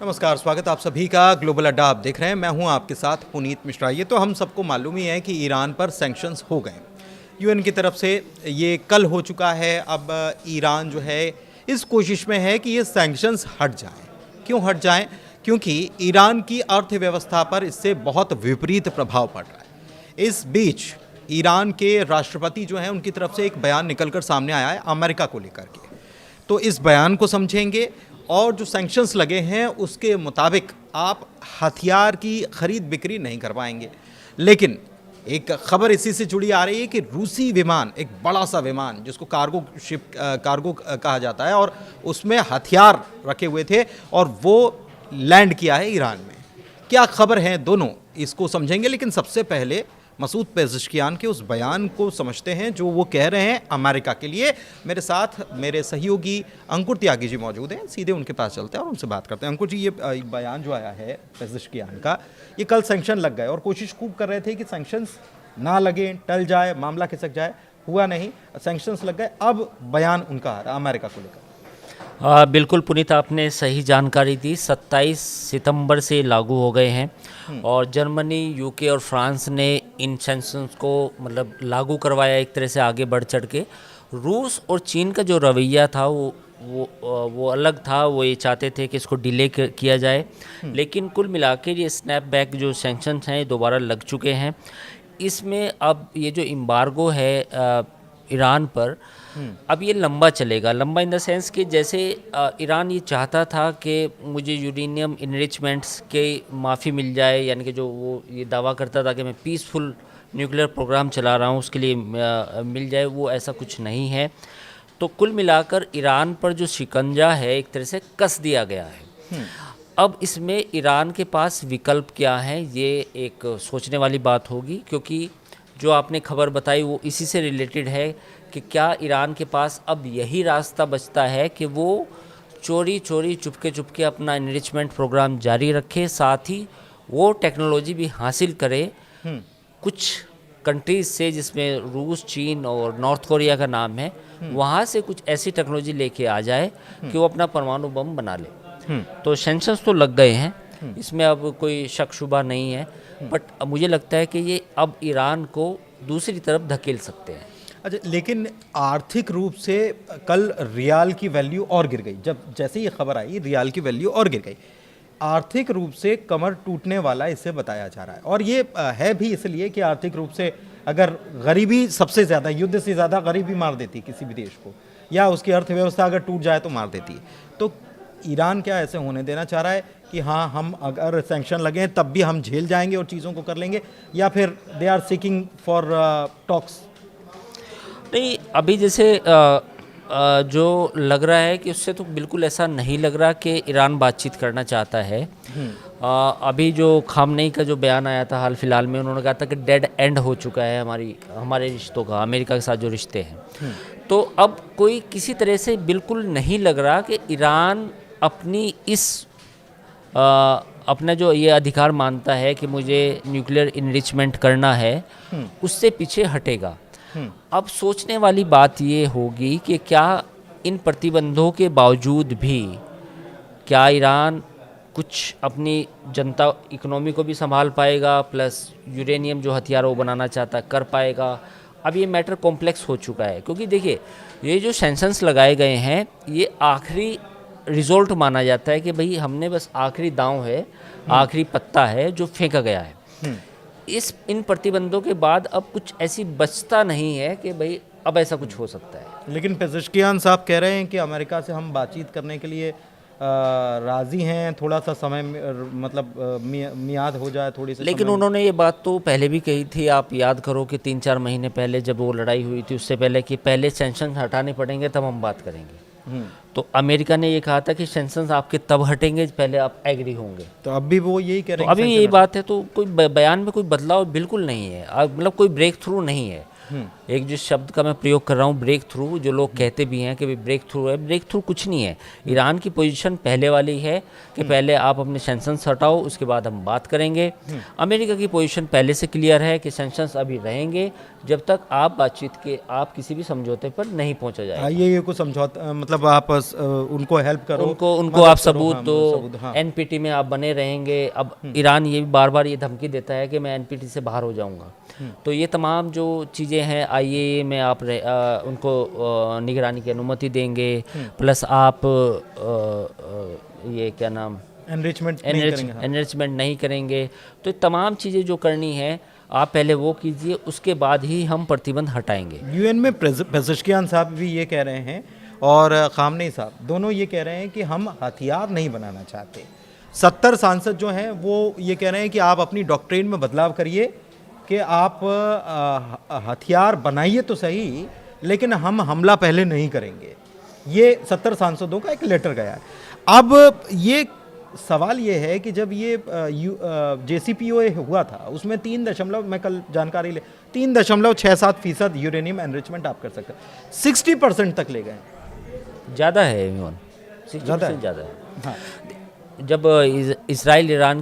नमस्कार, स्वागत आप सभी का ग्लोबल अड्डा आप देख रहे हैं। मैं हूं आपके साथ पुनीत मिश्रा। ये तो हम सबको मालूम ही है कि ईरान पर सैंक्शंस हो गए। यूएन की तरफ से ये कल हो चुका है। अब ईरान जो है इस कोशिश में है कि ये सैंक्शंस हट जाएं। क्यों हट जाएं? क्योंकि ईरान की अर्थव्यवस्था पर इससे बहुत विपरीत प्रभाव पड़ रहा है। इस बीच ईरान के राष्ट्रपति जो हैं उनकी तरफ से एक बयान निकलकर सामने आया है अमेरिका को लेकर के। तो इस बयान को समझेंगे और जो सैंक्शंस लगे हैं उसके मुताबिक आप हथियार की खरीद बिक्री नहीं कर पाएंगे। लेकिन एक खबर इसी से जुड़ी आ रही है कि रूसी विमान, एक बड़ा सा विमान जिसको कार्गो कहा जाता है, और उसमें हथियार रखे हुए थे और वो लैंड किया है ईरान में। क्या खबर है दोनों, इसको समझेंगे। लेकिन सबसे पहले मसूद पेज़ेश्कियान के उस बयान को समझते हैं जो वो कह रहे हैं अमेरिका के लिए। मेरे साथ मेरे सहयोगी अंकुर त्यागी जी मौजूद हैं। सीधे उनके पास चलते हैं और उनसे बात करते हैं। अंकुर जी, ये बयान जो आया है पेज़ेश्कियान का, ये कल सैंक्शन लग गए और कोशिश खूब कर रहे थे कि सैंक्शंस ना लगे, टल जाए, मामला खिसक जाए। हुआ नहीं, सैंक्शंस लग गए। अब बयान उनका आ रहा है अमेरिका को लेकर। बिल्कुल पुनीत, आपने सही जानकारी दी। 27 सितंबर से लागू हो गए हैं और जर्मनी, यूके और फ्रांस ने इन सैंक्शंस को लागू करवाया एक तरह से आगे बढ़ चढ़ के। रूस और चीन का जो रवैया था वो अलग था। वो ये चाहते थे कि इसको डिले किया जाए, लेकिन कुल मिलाकर ये स्नैपबैक जो सैंक्शंस हैं दोबारा लग चुके हैं। इसमें अब ये जो एम्बार्गो है ईरान पर, अब ये लंबा चलेगा। लंबा इन द सेंस कि जैसे ईरान ये चाहता था कि मुझे यूरेनियम इनरिचमेंट्स के माफ़ी मिल जाए, यानी कि जो वो ये दावा करता था कि मैं पीसफुल न्यूक्लियर प्रोग्राम चला रहा हूँ उसके लिए मिल जाए, वो ऐसा कुछ नहीं है। तो कुल मिलाकर ईरान पर जो शिकंजा है एक तरह से कस दिया गया है। अब इसमें ईरान के पास विकल्प क्या है, ये एक सोचने वाली बात होगी, क्योंकि जो आपने खबर बताई वो इसी से रिलेटेड है कि क्या ईरान के पास अब यही रास्ता बचता है कि वो चोरी चोरी चुपके चुपके अपना एनरिचमेंट प्रोग्राम जारी रखे, साथ ही वो टेक्नोलॉजी भी हासिल करे कुछ कंट्रीज से, जिसमें रूस, चीन और नॉर्थ कोरिया का नाम है, वहाँ से कुछ ऐसी टेक्नोलॉजी लेके आ जाए कि वो अपना परमाणु बम बना ले। तो सैंक्शंस तो लग गए हैं, इसमें अब कोई शक शुबा नहीं है, बट मुझे लगता है कि ये अब ईरान को दूसरी तरफ धकेल सकते हैं। अच्छा, लेकिन आर्थिक रूप से कल रियाल की वैल्यू और गिर गई। जैसे ये खबर आई, रियाल की वैल्यू और गिर गई। आर्थिक रूप से कमर टूटने वाला इसे बताया जा रहा है, और ये है भी इसलिए कि आर्थिक रूप से अगर गरीबी सबसे ज़्यादा, युद्ध से ज़्यादा गरीबी मार देती किसी भी देश को, या उसकी अर्थव्यवस्था अगर टूट जाए तो मार देती है। तो ईरान क्या ऐसे होने देना चाह रहा है कि हाँ, हम अगर सैंक्शन लगे तब भी हम झेल जाएंगे और चीज़ों को कर लेंगे, या फिर they are seeking for talks? नहीं, अभी जैसे जो लग रहा है कि उससे तो बिल्कुल ऐसा नहीं लग रहा कि ईरान बातचीत करना चाहता है। अभी जो खामनेई का जो बयान आया था हाल फिलहाल में, उन्होंने कहा था कि डेड एंड हो चुका है हमारे रिश्तों का, अमेरिका के साथ जो रिश्ते हैं। तो अब कोई किसी तरह से बिल्कुल नहीं लग रहा कि ईरान अपनी अपना जो ये अधिकार मानता है कि मुझे न्यूक्लियर इनरिचमेंट करना है, उससे पीछे हटेगा। अब सोचने वाली बात ये होगी कि क्या इन प्रतिबंधों के बावजूद भी क्या ईरान कुछ अपनी जनता, इकोनॉमी को भी संभाल पाएगा, प्लस यूरेनियम जो हथियार वो बनाना चाहता कर पाएगा। अब ये मैटर कॉम्प्लेक्स हो चुका है, क्योंकि देखिए ये जो सैंक्शंस लगाए गए हैं ये आखिरी रिजोल्ट माना जाता है कि भाई हमने बस आखिरी दांव है, आखिरी पत्ता है जो फेंका गया है। इन प्रतिबंधों के बाद अब कुछ ऐसी बचता नहीं है कि भाई अब ऐसा कुछ हो सकता है। लेकिन पेज़ेश्कियान साहब कह रहे हैं कि अमेरिका से हम बातचीत करने के लिए राज़ी हैं, थोड़ा सा समय मियाद हो जाए थोड़ी सी। लेकिन उन्होंने ये बात तो पहले भी कही थी, आप याद करो कि 3-4 महीने पहले जब वो लड़ाई हुई थी, उससे पहले कि पहले सैंक्शंस हटाने पड़ेंगे तब हम बात करेंगे। तो अमेरिका ने ये कहा था कि सैंक्शंस आपके तब हटेंगे पहले आप एग्री होंगे। तो अब भी वो यही कह रहे हैं। तो अभी यही बात है, तो कोई बयान में कोई बदलाव बिल्कुल नहीं है, कोई ब्रेक थ्रू नहीं है। एक जो शब्द का मैं प्रयोग कर रहा हूँ ब्रेक थ्रू, जो लोग कहते भी हैं कि भाई ब्रेक थ्रू है, ब्रेक थ्रू कुछ नहीं है। ईरान की पोजीशन पहले वाली है कि पहले आप अपने सैंक्शंस हटाओ, उसके बाद हम बात करेंगे। अमेरिका की पोजीशन पहले से क्लियर है कि सैंक्शंस अभी रहेंगे जब तक आप किसी भी समझौते पर नहीं पहुंचा जाएगा। ये कुछ समझौता मतलब आप उनको हेल्प करो, उनको आप सबूत दो, हाँ। एनपीटी में आप बने रहेंगे। अब ईरान ये भी बार बार ये धमकी देता है कि मैं एनपीटी से बाहर हो जाऊंगा। तो ये तमाम जो चीज़ें हैं आईएए में आप उनको निगरानी की अनुमति देंगे, प्लस आप ये क्या नाम एनरिचमेंट नहीं करेंगे। तो तमाम चीज़ें जो करनी है आप पहले वो कीजिए, उसके बाद ही हम प्रतिबंध हटाएंगे। यूएन में पेज़ेश्कियान साहब भी ये कह रहे हैं और खामनेई साहब दोनों ये कह रहे हैं कि हम हथियार नहीं बनाना चाहते। 70 सांसद जो हैं वो ये कह रहे हैं कि आप अपनी डॉक्ट्रिन में बदलाव करिए कि आप हथियार बनाइए तो सही, लेकिन हम हमला पहले नहीं करेंगे। ये 70 सांसदों का एक लेटर गया है। अब ये सवाल ये है कि जब ये JCPOA हुआ था उसमें 3 मैं कल जानकारी 3.67% यूरेनियम एनरिचमेंट आप कर सकते हैं, 60% तक ले गए। ज़्यादा है, 60% ज़्यादा है। हाँ। जब इसराइल ईरान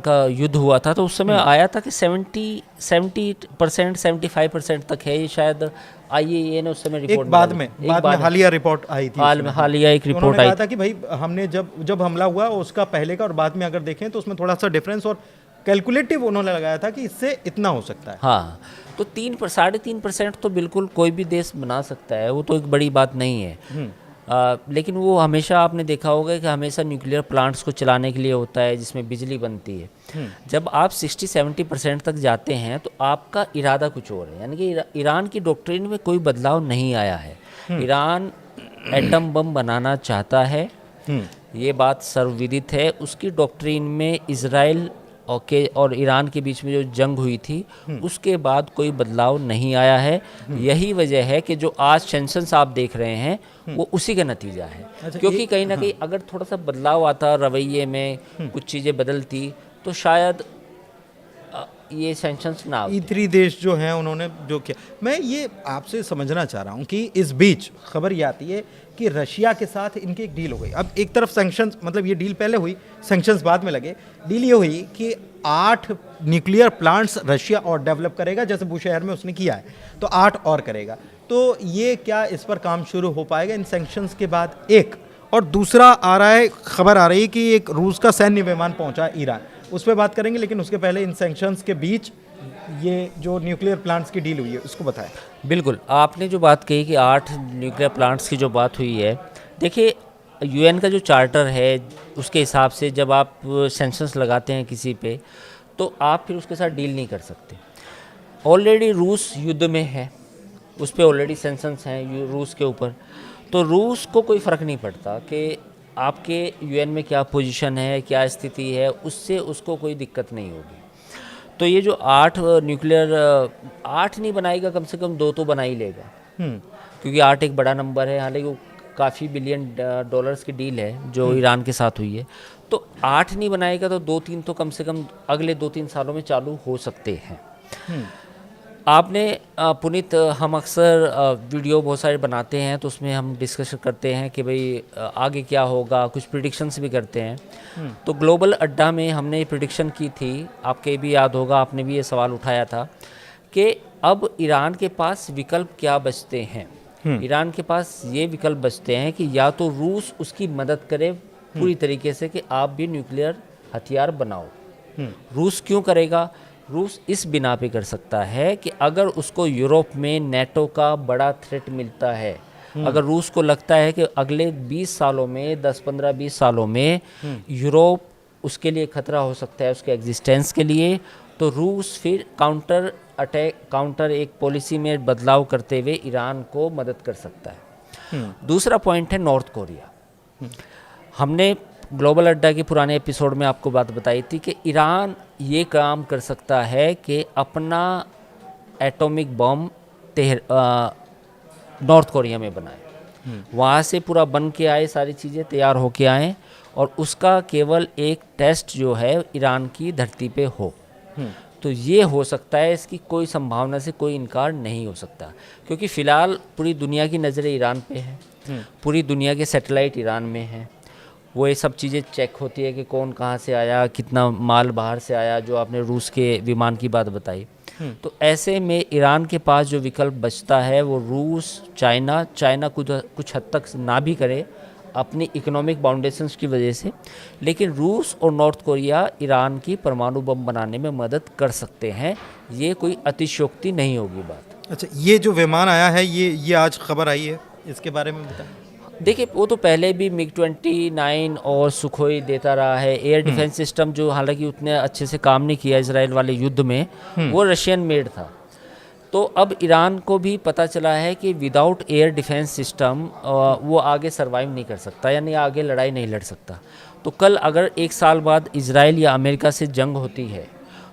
का युद्ध हुआ था तो उस समय आया था कि 70% 75% तक है। ये शायद आईएए ने उस समय रिपोर्ट बाद में हालिया रिपोर्ट आई थी, हालिया एक रिपोर्ट आई था कि भाई हमने जब हमला हुआ उसका पहले का और बाद में अगर देखें तो उसमें थोड़ा सा डिफरेंस और कैलकुलेटिव उन्होंने लगाया था कि इससे इतना हो सकता है। हाँ, तो 3.5% तो बिल्कुल कोई भी देश बना सकता है, वो तो एक बड़ी बात नहीं है। लेकिन वो हमेशा आपने देखा होगा कि हमेशा न्यूक्लियर प्लांट्स को चलाने के लिए होता है जिसमें बिजली बनती है। जब आप 60-70% तक जाते हैं तो आपका इरादा कुछ और है, यानी कि ईरान की डॉक्ट्रिन में कोई बदलाव नहीं आया है। ईरान एटम बम बनाना चाहता है, ये बात सर्वविदित है। उसकी डॉक्ट्रिन में इजराइल और ईरान के बीच में जो जंग हुई थी उसके बाद कोई बदलाव नहीं आया है। यही वजह है कि जो आज सैंक्शंस आप देख रहे हैं वो उसी का नतीजा है। क्योंकि कहीं ना कहीं अगर थोड़ा सा बदलाव आता रवैये में, कुछ चीज़ें बदलती तो शायद ये सैंक्शंस ना होते। E3 देश जो हैं उन्होंने जो किया, मैं ये आपसे समझना चाह रहा हूँ कि इस बीच खबर ये आती है कि रशिया के साथ इनकी एक डील हो गई। अब एक तरफ सैंक्शंस, मतलब ये डील पहले हुई, सैंक्शंस बाद में लगे। डील ये हुई कि 8 न्यूक्लियर प्लांट्स रशिया और डेवलप करेगा, जैसे बुशहर में उसने किया है, तो 8 और करेगा। तो ये क्या इस पर काम शुरू हो पाएगा इन सैंक्शंस के बाद? एक और दूसरा आ रहा है, खबर आ रही है कि एक रूस का सैन्य विमान पहुंचा ईरान, उस पर बात करेंगे। लेकिन उसके पहले इन सैंक्शंस के बीच ये जो न्यूक्लियर प्लांट्स की डील हुई है उसको बताएं। बिल्कुल, आपने जो बात कही कि 8 न्यूक्लियर प्लांट्स की जो बात हुई है, देखिए यूएन का जो चार्टर है उसके हिसाब से जब आप सैंक्शंस लगाते हैं किसी पे तो आप फिर उसके साथ डील नहीं कर सकते। ऑलरेडी रूस युद्ध में है, उस पर ऑलरेडी सैंक्शंस हैं रूस के ऊपर, तो रूस को कोई फ़र्क नहीं पड़ता कि आपके यूएन में क्या पोजीशन है, क्या स्थिति है, उससे उसको कोई दिक्कत नहीं होगी। तो ये जो 8 न्यूक्लियर 8 नहीं बनाएगा, कम से कम 2 तो बना ही लेगा, क्योंकि 8 एक बड़ा नंबर है। हालांकि वो काफ़ी $बिलियन की डील है जो ईरान के साथ हुई है, तो 8 नहीं बनाएगा तो 2-3 तो कम से कम अगले 2-3 सालों में चालू हो सकते हैं। आपने पुनीत, हम अक्सर वीडियो बहुत सारे बनाते हैं तो उसमें हम डिस्कशन करते हैं कि भाई आगे क्या होगा, कुछ प्रिडिक्शंस भी करते हैं। तो ग्लोबल अड्डा में हमने ये प्रिडिक्शन की थी, आपके भी याद होगा, आपने भी ये सवाल उठाया था कि अब ईरान के पास विकल्प क्या बचते हैं। ईरान के पास ये विकल्प बचते हैं कि या तो रूस उसकी मदद करे पूरी तरीके से कि आप भी न्यूक्लियर हथियार बनाओ। रूस क्यों करेगा? रूस इस बिना पे कर सकता है कि अगर उसको यूरोप में नेटो का बड़ा थ्रेट मिलता है, अगर रूस को लगता है कि अगले 20 सालों में 10-15-20 सालों में यूरोप उसके लिए खतरा हो सकता है उसके एग्जिस्टेंस के लिए, तो रूस फिर काउंटर एक पॉलिसी में बदलाव करते हुए ईरान को मदद कर सकता है। दूसरा पॉइंट है नॉर्थ कोरिया। हमने ग्लोबल अड्डा के पुराने एपिसोड में आपको बात बताई थी कि ईरान ये काम कर सकता है कि अपना एटॉमिक बम नॉर्थ कोरिया में बनाए, वहाँ से पूरा बन के आए, सारी चीज़ें तैयार होके आए और उसका केवल एक टेस्ट जो है ईरान की धरती पे हो। तो ये हो सकता है, इसकी कोई संभावना से कोई इनकार नहीं हो सकता, क्योंकि फ़िलहाल पूरी दुनिया की नज़रें ईरान पे है, पूरी दुनिया के सैटेलाइट ईरान में हैं, वो ये सब चीज़ें चेक होती है कि कौन कहाँ से आया, कितना माल बाहर से आया, जो आपने रूस के विमान की बात बताई। तो ऐसे में ईरान के पास जो विकल्प बचता है वो रूस, चाइना कुछ हद तक ना भी करे अपनी इकोनॉमिक बाउंडेशंस की वजह से, लेकिन रूस और नॉर्थ कोरिया ईरान की परमाणु बम बनाने में मदद कर सकते हैं। ये कोई अतिशयोक्ति नहीं होगी बात। अच्छा, ये जो विमान आया है ये आज खबर आई है, इसके बारे में बताएं। देखिए, वो तो पहले भी MiG-29 और सुखोई देता रहा है। एयर डिफेंस सिस्टम जो हालांकि उतने अच्छे से काम नहीं किया इसराइल वाले युद्ध में, वो रशियन मेड था। तो अब ईरान को भी पता चला है कि विदाउट एयर डिफेंस सिस्टम वो आगे सरवाइव नहीं कर सकता, यानी आगे लड़ाई नहीं लड़ सकता। तो कल अगर 1 साल बाद इजराइल या अमेरिका से जंग होती है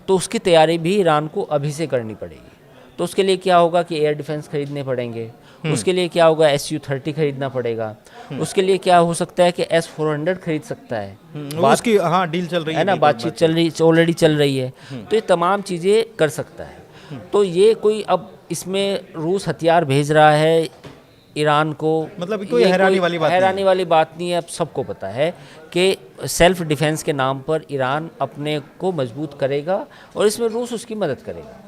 तो उसकी तैयारी भी ईरान को अभी से करनी पड़ेगी। तो उसके लिए क्या होगा कि एयर डिफेंस खरीदने पड़ेंगे, उसके लिए क्या होगा, Su-30 खरीदना पड़ेगा, उसके लिए क्या हो सकता है कि S-400 खरीद सकता है। उसकी हाँ डील चल रही है ना, बातचीत चल रही, ऑलरेडी चल रही है। तो ये तमाम चीज़ें कर सकता है। तो ये कोई अब इसमें रूस हथियार भेज रहा है ईरान को, मतलब कोई हैरानी वाली बात नहीं है। अब सबको पता है कि सेल्फ डिफेंस के नाम पर ईरान अपने को मजबूत करेगा और इसमें रूस उसकी मदद करेगा।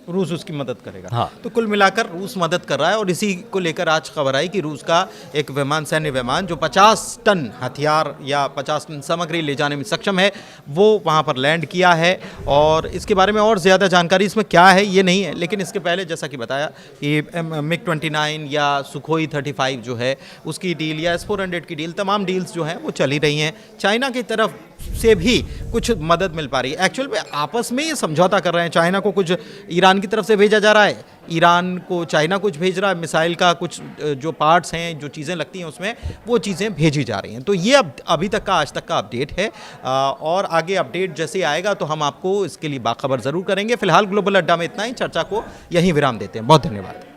रूस उसकी मदद करेगा। हाँ। तो कुल मिलाकर रूस मदद कर रहा है, और इसी को लेकर आज खबर आई कि रूस का एक विमान, सैन्य विमान जो 50 टन हथियार या 50 टन सामग्री ले जाने में सक्षम है, वो वहाँ पर लैंड किया है। और इसके बारे में और ज़्यादा जानकारी इसमें क्या है ये नहीं है, लेकिन इसके पहले जैसा कि बताया कि MiG-29 या सुखोई 35 जो है उसकी डील, या S-400 की डील, तमाम डील्स जो हैं वो चली रही हैं। चाइना की तरफ से भी कुछ मदद मिल पा रही है। एक्चुअल में आपस में ये समझौता कर रहे हैं, चाइना को कुछ ईरान की तरफ से भेजा जा रहा है, ईरान को चाइना कुछ भेज रहा है, मिसाइल का कुछ जो पार्ट्स हैं, जो चीज़ें लगती हैं उसमें, वो चीज़ें भेजी जा रही हैं। तो ये अब अभी तक का, आज तक का अपडेट है, और आगे अपडेट जैसे आएगा तो हम आपको इसके लिए बाखबर ज़रूर करेंगे। फिलहाल ग्लोबल अड्डा में इतना ही, चर्चा को यहीं विराम देते हैं। बहुत धन्यवाद।